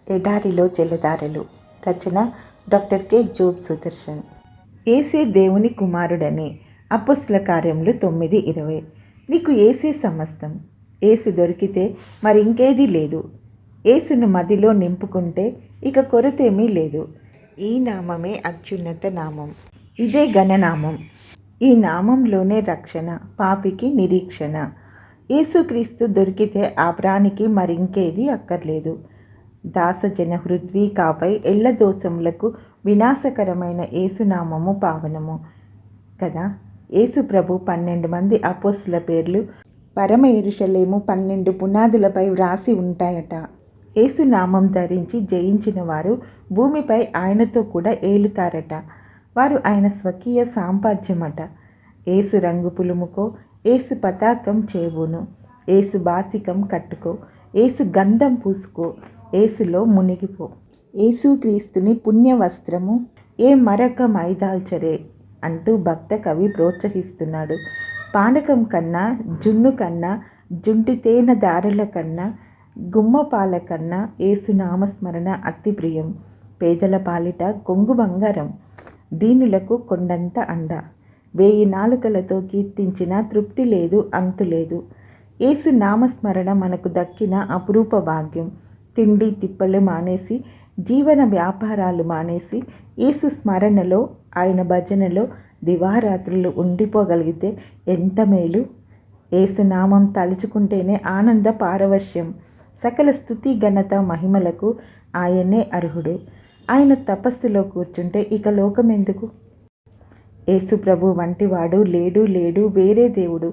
ఎడారిలో జలధారలు. రచన doctor K Job Sudarshan. యేసే దేవుని కుమారుడని. అపోస్తల కార్యములు 9:20. నీకు యేసే సమస్తం. యేసు దొరికితే మరింకేదీ లేదు. యేసును మదిలో నింపుకుంటే ఇక కొరతేమీ లేదు. ఈ నామమే అత్యున్నత నామం. ఇదే ఘననామం. ఈ నామంలోనే రక్షణ, పాపికి నిరీక్షణ. యేసుక్రీస్తు దొరికితే ఆ ప్రాణికి మరింకేదీ అక్కర్లేదు. దాసజన హృద్వీకాపై ఎల్లదోషములకు వినాశకరమైన యేసునామము పావనము కదా. యేసు ప్రభు 12 మంది అపోస్తుల పేర్లు పరమ యెరూషలేము 12 పునాదులపై వ్రాసి ఉంటాయట. యేసునామం ధరించి జయించిన వారు భూమిపై ఆయనతో కూడా ఏలుతారట. వారు ఆయన స్వకీయ సాంపాద్యమట. యేసు రంగు పులుముకో, యేసు పతాకం చేవును, యేసు బాసికం కట్టుకో, యేసు గంధం పూసుకో, యేసులో మునిగిపో. యేసుక్రీస్తుని పుణ్యవస్త్రము ఏ మరొక మైదాల్చరే అంటూ భక్త కవి ప్రోత్సహిస్తున్నాడు. పానకం కన్నా, జున్ను కన్నా, జుంటి తేనె దారుల కన్నా, గుమ్మపాల కన్నా యేసు నామస్మరణ అతి ప్రియం. పేదల పాలిట కొంగు బంగారం, దీనులకు కొండంత అండ. 1000 నాలుకలతో కీర్తించిన తృప్తి లేదు, అంతులేదు. యేసు నామస్మరణ మనకు దక్కిన అపురూప భాగ్యం. తిండి తిప్పలు మానేసి, జీవన వ్యాపారాలు మానేసి, యేసు స్మరణలో, ఆయన భజనలో దివారాత్రులు ఉండిపోగలిగితే ఎంత మేలు. యేసునామం తలుచుకుంటేనే ఆనంద పారవశ్యం. సకల స్తుతి ఘనత మహిమలకు ఆయనే అర్హుడు. ఆయన తపస్సులో కూర్చుంటే ఇక లోకమెందుకు? యేసు ప్రభు వంటివాడు లేడు వేరే దేవుడు.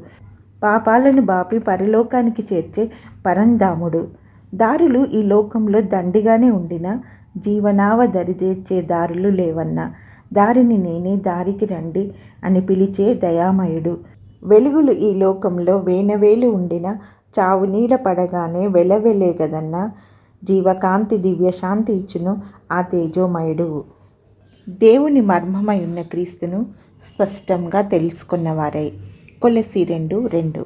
పాపాలను బాపి పరలోకానికి చేర్చే పరంధాముడు. దారులు ఈ లోకంలో దండిగానే ఉండినా జీవనావ దరిదేర్చే దారులు లేవన్నా. దారిని నేనే, దారికి రండి అని పిలిచే దయామయుడు. వెలుగులు ఈ లోకంలో వేనవేలు ఉండినా చావు నీడ పడగానే వెలవెలేగదన్నా. జీవకాంతి దివ్యశాంతి ఇచ్చును ఆ తేజోమయుడు. దేవుని మర్మమై ఉన్న క్రీస్తును స్పష్టంగా తెలుసుకున్నవారై. కొలస్సీ 2:2.